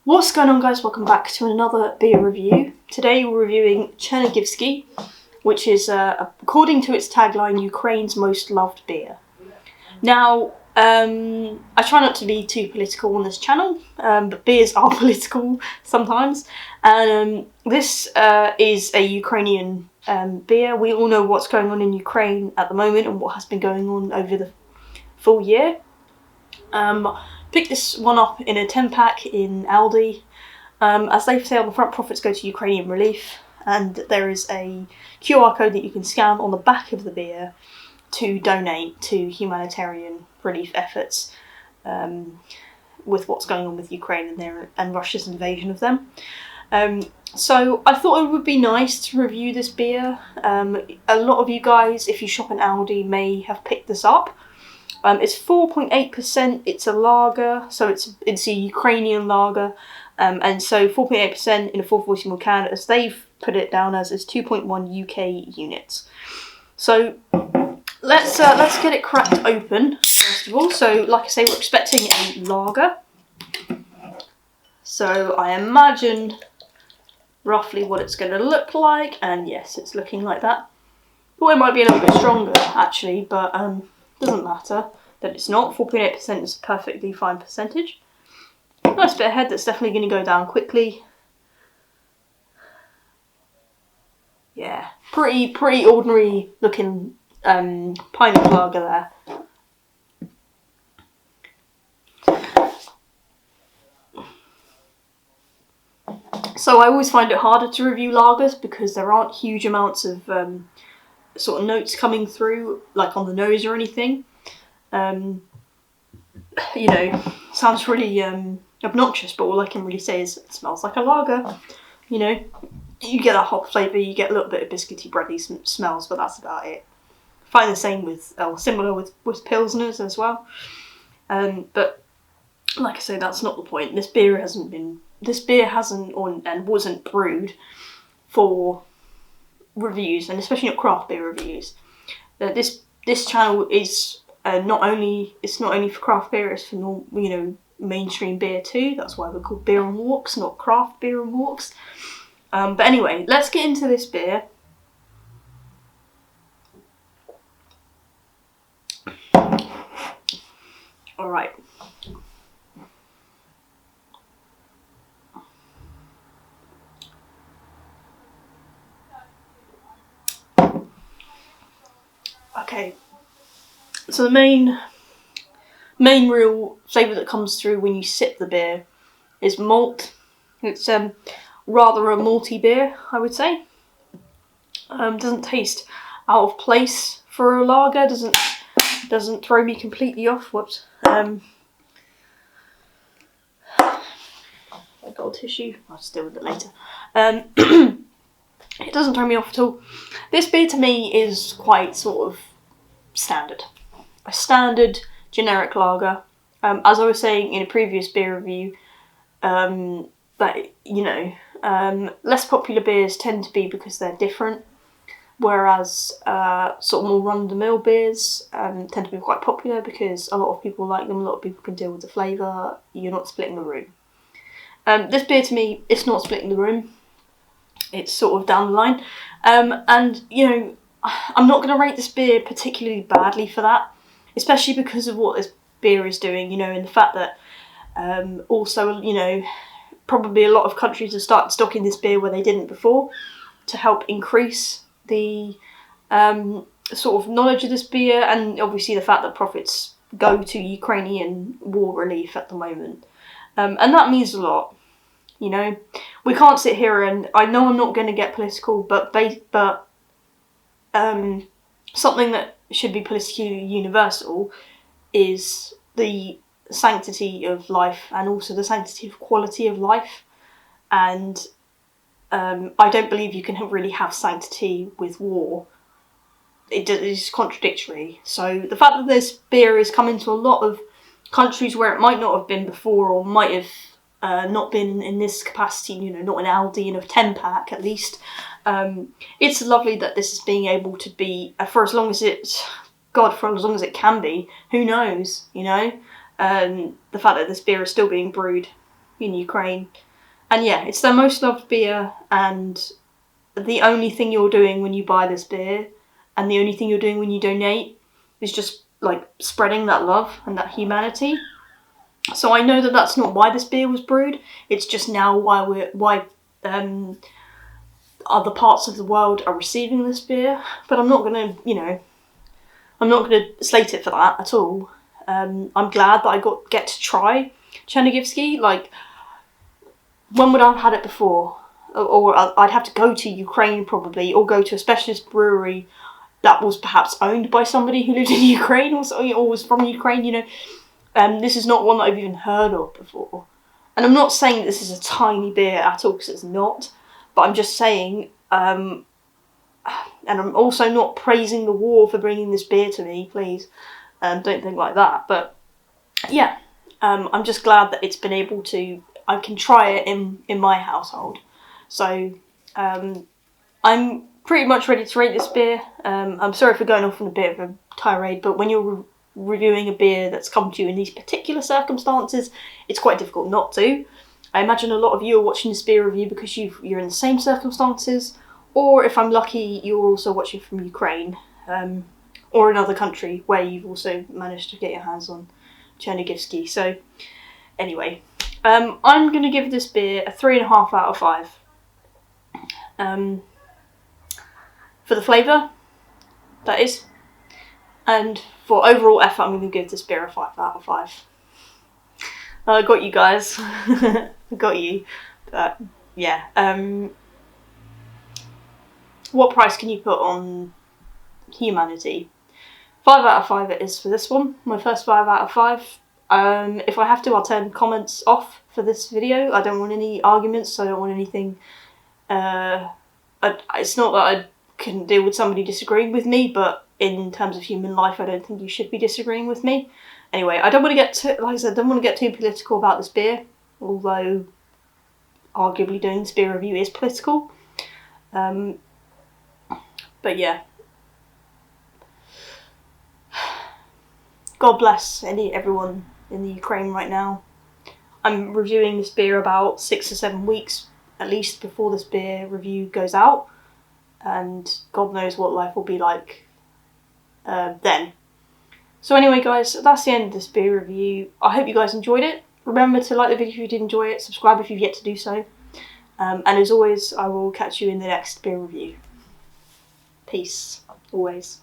What's going on, guys? Welcome back to another beer review. Today we're reviewing Чернігівське, which is, according to its tagline, Ukraine's most loved beer. Now, I try not to be too political on this channel, but beers are political sometimes. And this is a Ukrainian beer. We all know what's going on in Ukraine at the moment and what has been going on over the full year. Picked this one up in a 10-pack in Aldi. As they say on the front, profits go to Ukrainian relief, and there is a QR code that you can scan on the back of the beer to donate to humanitarian relief efforts with what's going on with Ukraine and Russia's invasion of them. So I thought it would be nice to review this beer. A lot of you guys, if you shop in Aldi, may have picked this up. It's 4.8%, it's a lager, so it's a Ukrainian lager, and so 4.8% in a 440ml can, as they've put it down as, is 2.1 UK units. So let's get it cracked open, first of all. So like I say, we're expecting a lager. So I imagine roughly what it's going to look like, and yes, it's looking like that. Thought it might be a little bit stronger, actually, but doesn't matter that it's not. 4.8% is a perfectly fine percentage. Nice bit of head that's definitely going to go down quickly. Yeah, pretty ordinary looking pint of lager there. So I always find it harder to review lagers because there aren't huge amounts of sort of notes coming through, like on the nose or anything. You know, sounds really obnoxious, but all I can really say is it smells like a lager. You know, you get that hop flavour, you get a little bit of biscuity, bready smells, but that's about it. I find the same with, similar with Pilsners as well. But like I say, that's not the point. This beer hasn't and wasn't brewed for reviews, and especially not craft beer reviews. This channel is not only for craft beer, it's for mainstream beer too. That's why we're called beerandwalks, not craft beer and walks. But anyway, let's get into this beer. All right. Okay, so the main real flavour that comes through when you sip the beer is malt. It's rather a malty beer, I would say. Doesn't taste out of place for a lager. Doesn't throw me completely off. Whoops. I got a tissue. I'll just deal with it later. It doesn't throw me off at all. This beer to me is quite sort of standard. A standard generic lager. As I was saying in a previous beer review, that, less popular beers tend to be because they're different, whereas sort of more run-of-the-mill beers tend to be quite popular because a lot of people like them, a lot of people can deal with the flavour, you're not splitting the room. This beer to me, it's not splitting the room. It's sort of down the line. And, I'm not going to rate this beer particularly badly for that, especially because of what this beer is doing, and the fact that also, probably a lot of countries have started stocking this beer where they didn't before to help increase the sort of knowledge of this beer, and obviously the fact that profits go to Ukrainian war relief at the moment. And that means a lot. We can't sit here, and I know I'm not going to get political, but something that should be politically universal is the sanctity of life, and also the sanctity of quality of life. And I don't believe you can really have sanctity with war. It is contradictory. So the fact that this beer is coming to a lot of countries where it might not have been before, or might have not been in this capacity, not in Aldi in a 10-pack at least. It's lovely that this is being able to be, for as long as it can be, who knows, the fact that this beer is still being brewed in Ukraine. And yeah, it's their most loved beer, and the only thing you're doing when you buy this beer, and the only thing you're doing when you donate, is just like spreading that love and that humanity. So I know that that's not why this beer was brewed. It's just now why other parts of the world are receiving this beer. But I'm not gonna, I'm not gonna slate it for that at all. I'm glad that I get to try Chernigievsky. Like, when would I have had it before? Or I'd have to go to Ukraine probably, or go to a specialist brewery that was perhaps owned by somebody who lived in Ukraine or was from Ukraine, This is not one that I've even heard of before. And I'm not saying this is a tiny beer at all, because it's not. But I'm just saying, and I'm also not praising the war for bringing this beer to me, please. Don't think like that. But yeah, I'm just glad that it's been able to, I can try it in my household. So I'm pretty much ready to rate this beer. I'm sorry for going off on a bit of a tirade, but when you're reviewing a beer that's come to you in these particular circumstances, it's quite difficult not to. I imagine a lot of you are watching this beer review because you're in the same circumstances, or if I'm lucky, you're also watching from Ukraine, or another country where you've also managed to get your hands on Chernigievsky. So anyway, I'm going to give this beer a 3.5 out of 5. For the flavour, that is. And for overall effort, I'm going to give this beer a 5 out of 5. I got you guys. I got you. But yeah. What price can you put on humanity? 5 out of 5 it is for this one. My first 5 out of 5. If I have to, I'll turn comments off for this video. I don't want any arguments. I don't want anything. It's not that I can deal with somebody disagreeing with me, but in terms of human life, I don't think you should be disagreeing with me. Anyway, I don't want to get too, like I said, I don't want to get too political about this beer, although arguably doing this beer review is political. But yeah. God bless everyone in the Ukraine right now. I'm reviewing this beer about 6 or 7 weeks at least before this beer review goes out, and God knows what life will be like then. So anyway guys, that's the end of this beer review. I hope you guys enjoyed it. Remember to like the video if you did enjoy it, subscribe if you've yet to do so, and as always, I will catch you in the next beer review. Peace, always.